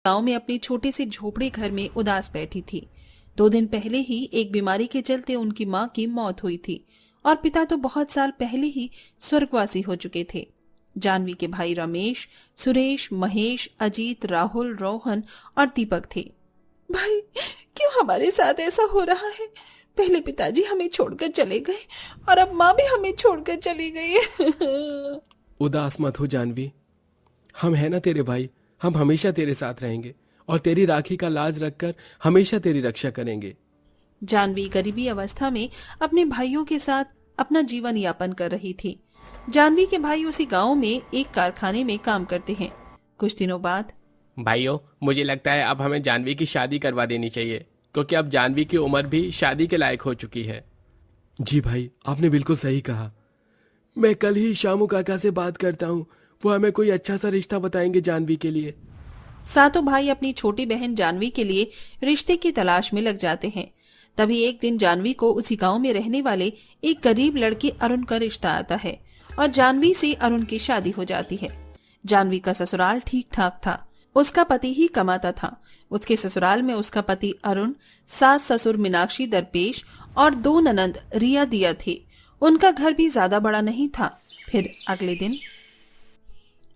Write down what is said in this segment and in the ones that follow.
गांव में अपने छोटे से झोपड़ी घर में उदास बैठी थी। 2 दिन पहले ही एक बीमारी के चलते उनकी मां की मौत हुई थी और पिता तो बहुत साल पहले ही स्वर्गवासी हो चुके थे। जानवी के भाई रमेश, सुरेश, महेश, अजीत, राहुल, रोहन और दीपक थे। भाई, क्यों हमारे साथ ऐसा हो रहा है? पहले पिताजी हमें छोड़कर चले गए और अब माँ भी हमें छोड़कर चली गई है। उदास मत हो जानवी, हम है ना तेरे भाई। हम हमेशा तेरे साथ रहेंगे और तेरी राखी का लाज रखकर हमेशा तेरी रक्षा करेंगे। जानवी गरीबी अवस्था में अपने भाइयों के साथ अपना जीवन यापन कर रही थी। जानवी के भाई उसी गांव में एक कारखाने में काम करते हैं। कुछ दिनों बाद, भाइयों, मुझे लगता है अब हमें जानवी की शादी करवा देनी चाहिए, क्योंकि अब जानवी की उम्र भी शादी के लायक हो चुकी है। जी भाई, आपने बिल्कुल सही कहा। मैं कल ही शामू काका से बात करता हूँ, वो हमें कोई अच्छा सा रिश्ता बताएंगे जानवी के लिए। सातों भाई अपनी छोटी बहन जानवी के लिए रिश्ते की तलाश में लग जाते हैं। तभी एक दिन जानवी को उसी गांव में रहने वाले एक गरीब लड़के अरुण का रिश्ता आता है और जानवी से अरुण की शादी हो जाती है। जानवी का ससुराल ठीक ठाक था, उसका पति ही कमाता था। उसके ससुराल में उसका पति अरुण, सास ससुर मीनाक्षी दरपेश और 2 ननंद रिया दिया थे। उनका घर भी ज्यादा बड़ा नहीं था। फिर अगले दिन,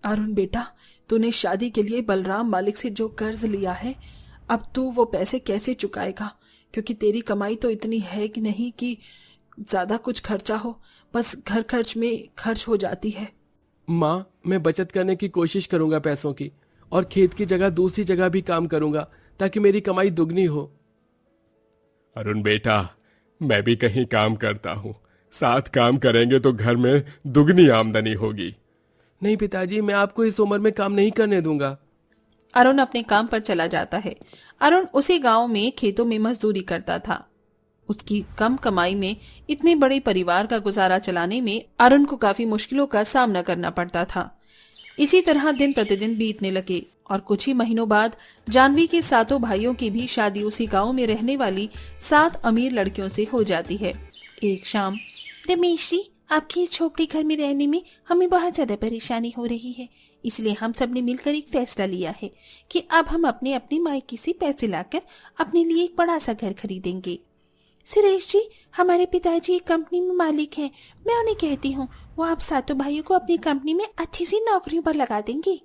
अरुण बेटा, तूने शादी के लिए बलराम मालिक से जो कर्ज लिया है, अब तू वो पैसे कैसे चुकाएगा? क्योंकि तेरी कमाई तो इतनी है कि नहीं कि ज्यादा कुछ खर्चा हो, बस घर खर्च में खर्च हो जाती है। माँ, मैं बचत करने की कोशिश करूंगा पैसों की, और खेत की जगह दूसरी जगह भी काम करूंगा ताकि मेरी कमाई दुगनी हो। अरुण बेटा, मैं भी कहीं काम करता हूँ, साथ काम करेंगे तो घर में दुगनी आमदनी होगी। नहीं पिताजी, मैं आपको इस उम्र में काम नहीं करने दूंगा। अरुण अपने काम पर चला जाता है। अरुण उसी गांव में खेतों में मजदूरी करता था। उसकी कम कमाई में इतने बड़े परिवार का गुजारा चलाने में अरुण को काफी मुश्किलों का सामना करना पड़ता था। इसी तरह दिन प्रतिदिन बीतने लगे और कुछ ही महीनों बाद जानवी के 7 भाइयों की भी शादी उसी गांव में रहने वाली 7 अमीर लड़कियों से हो जाती है। एक शाम, रमेश जी, आपकी इस झोपड़ी घर में रहने में हमें बहुत ज्यादा परेशानी हो रही है, इसलिए हम सब ने मिलकर एक फैसला लिया है कि अब हम अपने अपने मायके से पैसे लाकर अपने लिए एक बड़ा सा घर खरीदेंगे। सुरेश जी, हमारे पिताजी एक कंपनी में मालिक हैं। मैं उन्हें कहती हूँ वो आप 7 भाइयों को अपनी कंपनी में अच्छी सी नौकरियों पर लगा देंगे।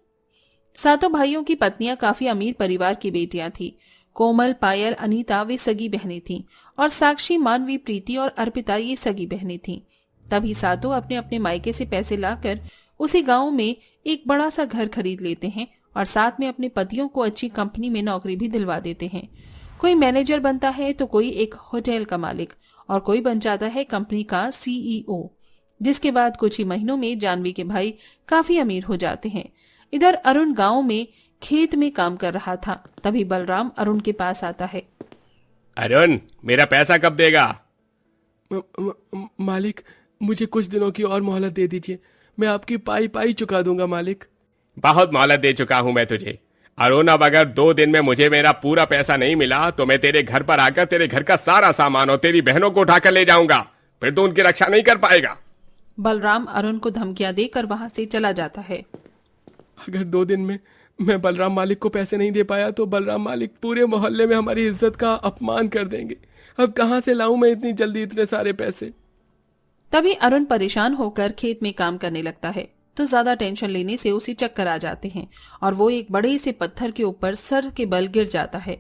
7 भाइयों की पत्नियां काफी अमीर परिवार की बेटियां थी। कोमल, पायल, अनीता वे सगी बहनें थीं और साक्षी, मानवी, प्रीति और अर्पिता ये सगी बहनें थीं। तभी 7 अपने अपने मायके से पैसे लाकर उसी गांव में एक बड़ा सा घर खरीद लेते हैं और साथ में अपने पतियों को अच्छी कंपनी में नौकरी भी दिलवा देते हैं। कोई मैनेजर बनता है तो कोई एक होटल का मालिक और कोई बन जाता है कंपनी का CEO। जिसके बाद कुछ ही महीनों में जानवी के भाई काफी अमीर हो जाते हैं। इधर अरुण गांव में खेत में काम कर रहा था। तभी बलराम अरुण के पास आता है। अरुण, मेरा पैसा कब देगा? मालिक, मुझे कुछ दिनों की और मोहलत दे दीजिए, मैं आपकी पाई पाई चुका दूंगा मालिक। बहुत मोहलत दे चुका हूं मैं तुझे। अरुण, अब अगर 2 दिन में मुझे मेरा पूरा पैसा नहीं मिला तो मैं तेरे घर पर आकर तेरे घर का सारा सामान और तेरी बहनों को उठाकर ले जाऊंगा, फिर तो उनकी रक्षा नहीं कर पाएगा। बलराम अरुण को धमकियां देकर वहां से चला जाता है। अगर 2 दिन में मैं बलराम मालिक को पैसे नहीं दे पाया तो बलराम मालिक पूरे मोहल्ले में हमारी इज्जत का अपमान कर देंगे। अब कहां से लाऊं मैं इतनी जल्दी इतने सारे पैसे? तभी अरुण परेशान होकर खेत में काम करने लगता है तो ज्यादा टेंशन लेने से उसे चक्कर आ जाते हैं और वो एक बड़े से पत्थर के ऊपर सर के बल गिर जाता है।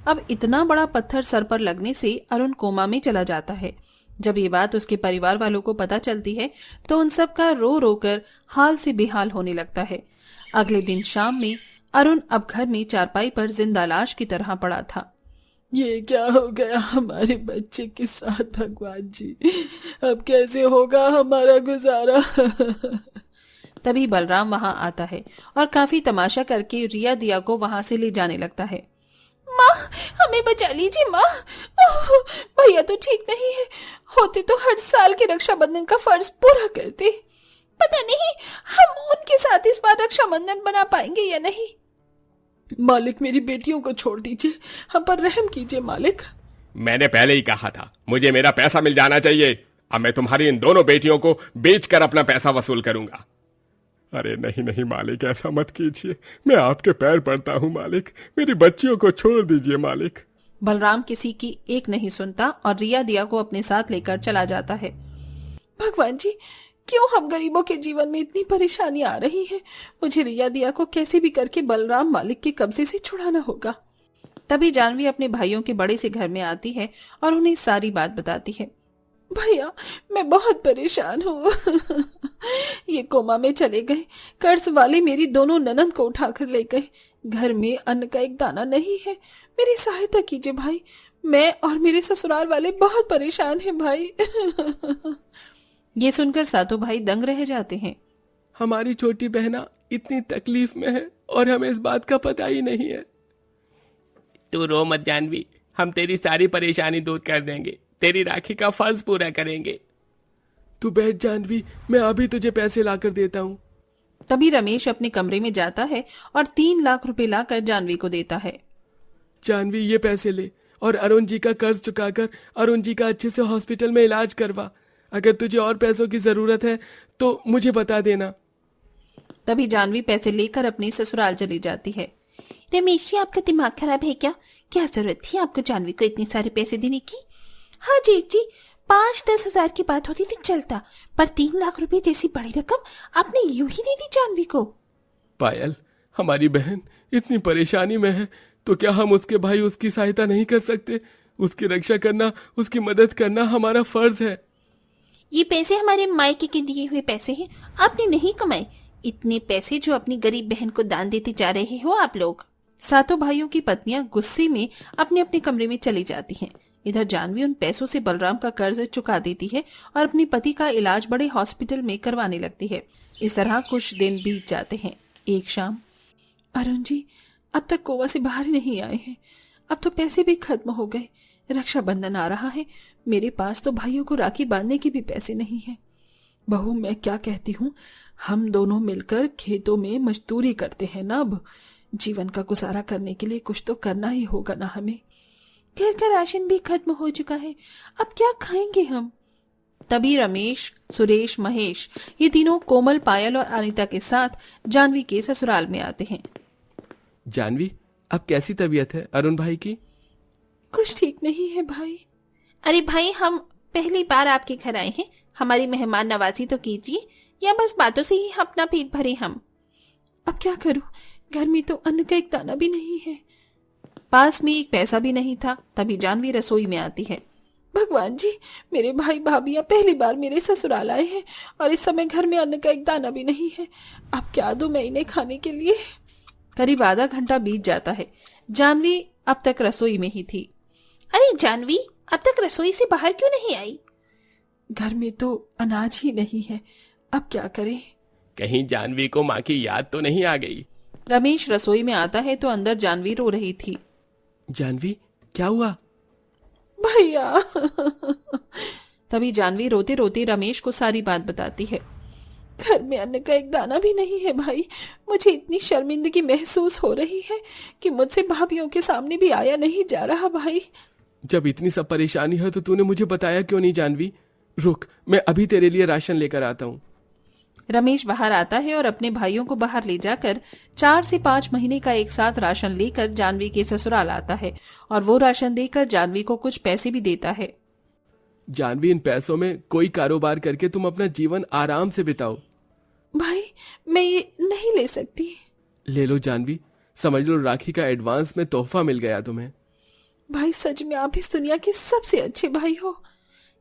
अब इतना बड़ा पत्थर सर पर लगने से अरुण कोमा में चला जाता है। जब ये बात उसके परिवार वालों को पता चलती है तो उन सब का रो रो कर हाल से बेहाल होने लगता है। अगले दिन शाम में अरुण अब घर में चारपाई पर जिंदा लाश की तरह पड़ा था। ये क्या हो गया हमारे बच्चे के साथ भगवान जी, अब कैसे होगा हमारा गुजारा? तभी बलराम वहां आता है और काफी तमाशा करके रिया दिया को वहां से ले जाने लगता है। माँ, हमें बचा लीजिए माँ, भैया तो ठीक नहीं है, होते तो हर साल के रक्षाबंधन का फर्ज पूरा करते। पता नहीं हम उनके साथ इस बार रक्षाबंधन बना पाएंगे या नहीं। मालिक, मेरी बेटियों को छोड़ दीजिए, हम पर रहम कीजिए मालिक। मैंने पहले ही कहा था मुझे मेरा पैसा मिल जाना चाहिए। अब मैं तुम्हारी इन दोनों बेटियों को बेचकर अपना पैसा वसूल करूंगा। अरे नहीं नहीं मालिक, ऐसा मत कीजिए, मैं आपके पैर पड़ता हूँ मालिक, मेरी बच्चियों को छोड़ दीजिए मालिक। बलराम किसी की एक नहीं सुनता और रिया दिया को अपने साथ लेकर चला जाता है। भगवान जी, क्यों हम गरीबों के जीवन में इतनी परेशानी आ रही है? मुझे रिया दिया को कैसे भी करके बलराम मालिक के कब्जे से छुड़ाना होगा। तभी जानवी अपने भाइयों के बड़े से घर में आती है और उन्हें सारी बात बताती है। भैया, मैं बहुत परेशान हूँ। ये कोमा में चले गए, कर्ज वाले मेरी दोनों ननद को उठाकर ले गए, घर में अन्न का एक दाना नहीं है, मेरी सहायता कीजिए भाई, मैं और मेरे ससुराल वाले बहुत परेशान हैं भाई। ये सुनकर सातों भाई दंग रह जाते हैं। हमारी छोटी बहना इतनी तकलीफ में है और हमें इस बात का पता ही नहीं है। तू रो मत जानवी, हम तेरी सारी परेशानी दूर कर देंगे, तेरी राखी का फर्ज पूरा करेंगे। तू बैठ जानवी, मैं अभी तुझे पैसे लाकर देता हूँ। तभी रमेश अपने कमरे में जाता है और 3 लाख रुपए लाकर जानवी को देता है। जानवी, ये पैसे ले और अरुण जी का कर्ज चुकाकर अरुण जी का अच्छे से हॉस्पिटल में इलाज करवा। अगर तुझे और पैसों की जरूरत है तो मुझे बता देना। तभी जानवी पैसे लेकर अपनी ससुराल चली जाती है। रमेश जी, आपका दिमाग खराब है क्या? क्या जरूरत थी आपको जानवी को इतने सारे पैसे देने की? हाँ जेठ जी, 5-10 हजार की बात होती तो चलता, पर 3 लाख रुपए जैसी बड़ी रकम आपने यूं ही दे दी जानवी को। पायल, हमारी बहन इतनी परेशानी में है तो क्या हम उसके भाई उसकी सहायता नहीं कर सकते? उसकी रक्षा करना, उसकी मदद करना हमारा फर्ज है। ये पैसे हमारे मायके के दिए हुए पैसे हैं, आपने नहीं कमाए। इतने पैसे जो अपनी गरीब बहन को दान देते जा रहे हो आप लोग। सातों भाइयों की पत्नियां गुस्से में अपने अपने कमरे में चली जाती हैं। इधर जानवी उन पैसों से बलराम का कर्ज चुका देती है और अपने पति का इलाज बड़े हॉस्पिटल में करवाने लगती है। इस तरह कुछ दिन बीत जाते हैं। एक शाम, अरुण जी अब तक गोवा से बाहर नहीं आए हैं, अब तो पैसे भी खत्म हो गए, रक्षाबंधन आ रहा है, मेरे पास तो भाइयों को राखी बांधने के भी पैसे नहीं हैं। बहू, मैं क्या कहती हूँ, हम दोनों मिलकर खेतों में मजदूरी करते हैं ना। अब जीवन का गुजारा करने के लिए कुछ तो करना ही होगा ना हमें। घर का राशन भी खत्म हो चुका है, अब क्या खाएंगे हम? तभी रमेश, सुरेश, महेश ये तीनों कोमल, पायल और अनीता के साथ जानवी के ससुराल में आते हैं। जानवी, अब कैसी तबीयत है अरुण भाई की? कुछ ठीक नहीं है भाई। अरे भाई, हम पहली बार आपके घर आए हैं, हमारी मेहमान नवाजी तो कीजिए, या बस बातों से ही अपना पेट भरे हम। अब क्या करूं, घर में तो अन्न का एक दाना भी नहीं है, पास में एक पैसा भी नहीं था। तभी जानवी रसोई में आती है। भगवान जी, मेरे भाई भाभियां पहली बार मेरे ससुराल आए हैं और इस समय घर में अन्न का एक दाना भी नहीं है, अब क्या दूं मैं इन्हें खाने के लिए? करीब आधा घंटा बीत जाता है। जानवी अब तक रसोई में ही थी। अरे जानवी, अब तक रसोई से बाहर क्यों नहीं आई? घर में तो अनाज ही नहीं है, अब क्या करें? कहीं जानवी को माँ की याद तो नहीं आ गई? रमेश रसोई में आता है तो अंदर जानवी रो रही थी। जानवी, क्या हुआ? भैया। तभी जानवी रोते रोते रमेश को सारी बात बताती है। घर में अन्न का एक दाना भी नहीं है भाई, मुझे इतनी शर्मिंदगी महसूस हो रही है कि मुझसे भाभियों के सामने भी आया नहीं जा रहा भाई। जब इतनी सब परेशानी है तो तूने मुझे बताया क्यों नहीं जानवी? रुक, मैं अभी तेरे लिए राशन लेकर आता हूँ। रमेश बाहर आता है और अपने भाइयों को बाहर ले जाकर 4 से 5 महीने का एक साथ राशन लेकर जानवी के ससुराल आता है और वो राशन देकर जानवी को कुछ पैसे भी देता है। जानवी, इन पैसों में कोई कारोबार करके तुम अपना जीवन आराम से बिताओ। भाई, मैं ये नहीं ले सकती। ले लो जानवी, समझ लो राखी का एडवांस में तोहफा मिल गया तुम्हें। भाई, सच में आप इस दुनिया के सबसे अच्छे भाई हो।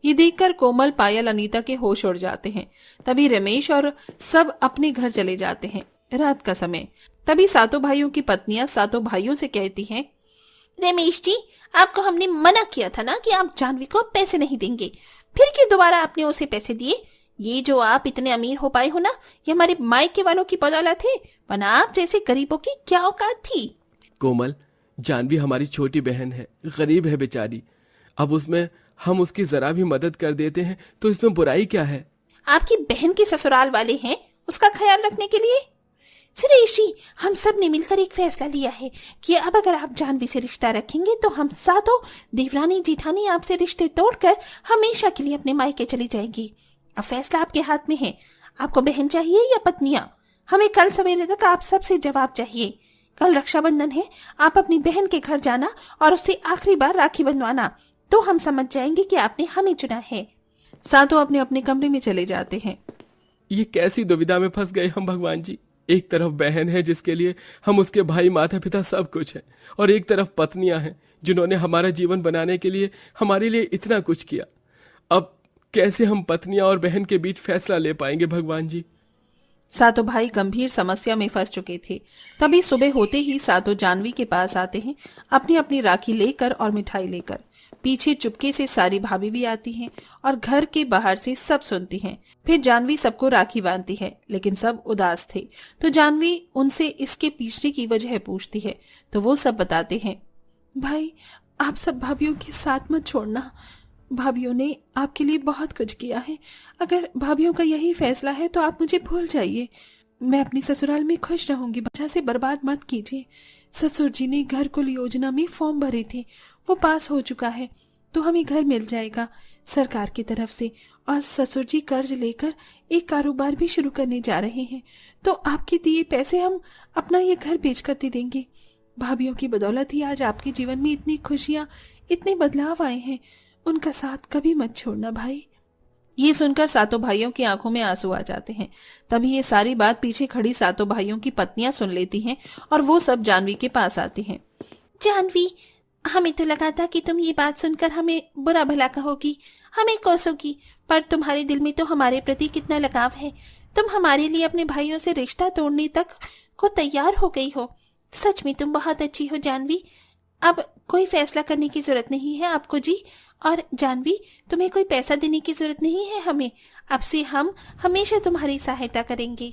ये देखकर कोमल, पायल, अनीता के होश उड़ जाते हैं। तभी रमेश और सब अपने घर चले जाते हैं। रात का समय। तभी सातों भाइयों की पत्नियां सातों भाइयों से कहती हैं, रमेश जी, आपको हमने मना किया था ना कि आप जानवी को पैसे नहीं देंगे, फिर क्यों दोबारा आपने उसे पैसे दिए? ये जो आप इतने अमीर हो पाए हो ना, ये हमारे मायके वालों की बदौलत है, वरना आप जैसे गरीबों की क्या औकात थी? कोमल, जानवी हमारी छोटी बहन है, गरीब है बेचारी। अब उसमें हम उसकी जरा भी मदद कर देते हैं तो इसमें बुराई क्या है? आपकी बहन के ससुराल वाले हैं उसका ख्याल रखने के लिए। सुरेश जी, हम सब ने मिलकर एक फैसला लिया है कि अब अगर आप जानवी से रिश्ता रखेंगे तो हम सातों देवरानी जेठानी आपसे रिश्ते तोड़कर हमेशा के लिए अपने मायके चली जाएंगी। अब फैसला आपके हाथ में है, आपको बहन चाहिए या पत्नियां? हमें कल सवेरे तक आप सबसे जवाब चाहिए। कल रक्षाबंधन है, आप अपनी बहन के घर जाना और उससे आखिरी बार राखी बंधवाना, तो हम समझ जाएंगे कि आपने हमें चुना है। सातों अपने अपने कमरे में चले जाते हैं। ये कैसी दुविधा में फंस गए हम भगवान जी। एक तरफ बहन है जिसके लिए हम उसके भाई माता पिता सब कुछ है, और एक तरफ पत्नियां हैं जिन्होंने हमारा जीवन बनाने के लिए हमारे लिए इतना कुछ किया। अब कैसे हम पत्नियां और बहन के बीच फैसला ले पाएंगे भगवान जी। सातों भाई गंभीर समस्या में फंस चुके थे। तभी सुबह होते ही सातों जानवी के पास आते हैं, अपनी अपनी राखी लेकर और मिठाई लेकर। पीछे चुपके से सारी भाभी भी आती हैं और घर के बाहर से सब सुनती हैं। फिर जानवी सबको राखी बांधती है, लेकिन सब उदास थे। तो जानवी उनसे इसके पीछे की वजह पूछती है, तो वो सब बताते हैं। भाई, आप सब भाभीियों के साथ मत छोड़ना। भाभीियों ने आपके लिए बहुत कुछ किया है। अगर भाभीियों का यही फैसला है तो आप मुझे भूल जाइए। मैं अपनी ससुराल में खुश रहूंगी, बच्चा से बर्बाद मत कीजिए। ससुर जी ने घर कुल योजना में फॉर्म भरे थे, वो पास हो चुका है, तो हमें घर मिल जाएगा सरकार की तरफ से। और ससुर जी कर्ज लेकर एक कारोबार भी शुरू करने जा रहे हैं, तो आपके दिए पैसे हम अपना ये घर बेचकर दे देंगे। भाभीियों की बदौलत ही आज आपके जीवन में इतनी खुशियां, इतने बदलाव आए हैं। उनका साथ कभी मत छोड़ना भाई। ये सुनकर सातों भाइयों की आंखों में आंसू आ जाते हैं। तभी ये सारी बात पीछे खड़ी सातों भाइयों की पत्नियां सुन लेती हैं और वो सब जानवी के पास आती हैं। जानवी, हमें तो लगा था कि तुम ये बात सुनकर हमें बुरा भला कहोगी, हमें कोसोगी, पर तुम्हारे दिल में तो हमारे प्रति कितना लगाव है। तुम हमारे लिए अपने भाइयों से रिश्ता तोड़ने तक को तैयार हो गई हो। सच में तुम बहुत अच्छी हो जानवी। अब कोई फैसला करने की जरूरत नहीं है आपको जी। और जानवी, तुम्हें कोई पैसा देने की जरूरत नहीं है हमें। अब से हम हमेशा तुम्हारी सहायता करेंगे।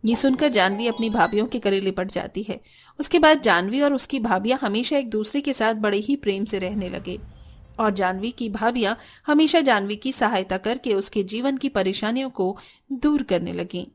ये सुनकर जानवी अपनी भाभीियों के गले लिपट जाती है। उसके बाद जानवी और उसकी भाभियां हमेशा एक दूसरे के साथ बड़े ही प्रेम से रहने लगे और जानवी की भाभियां हमेशा जानवी की सहायता करके उसके जीवन की परेशानियों को दूर करने लगीं।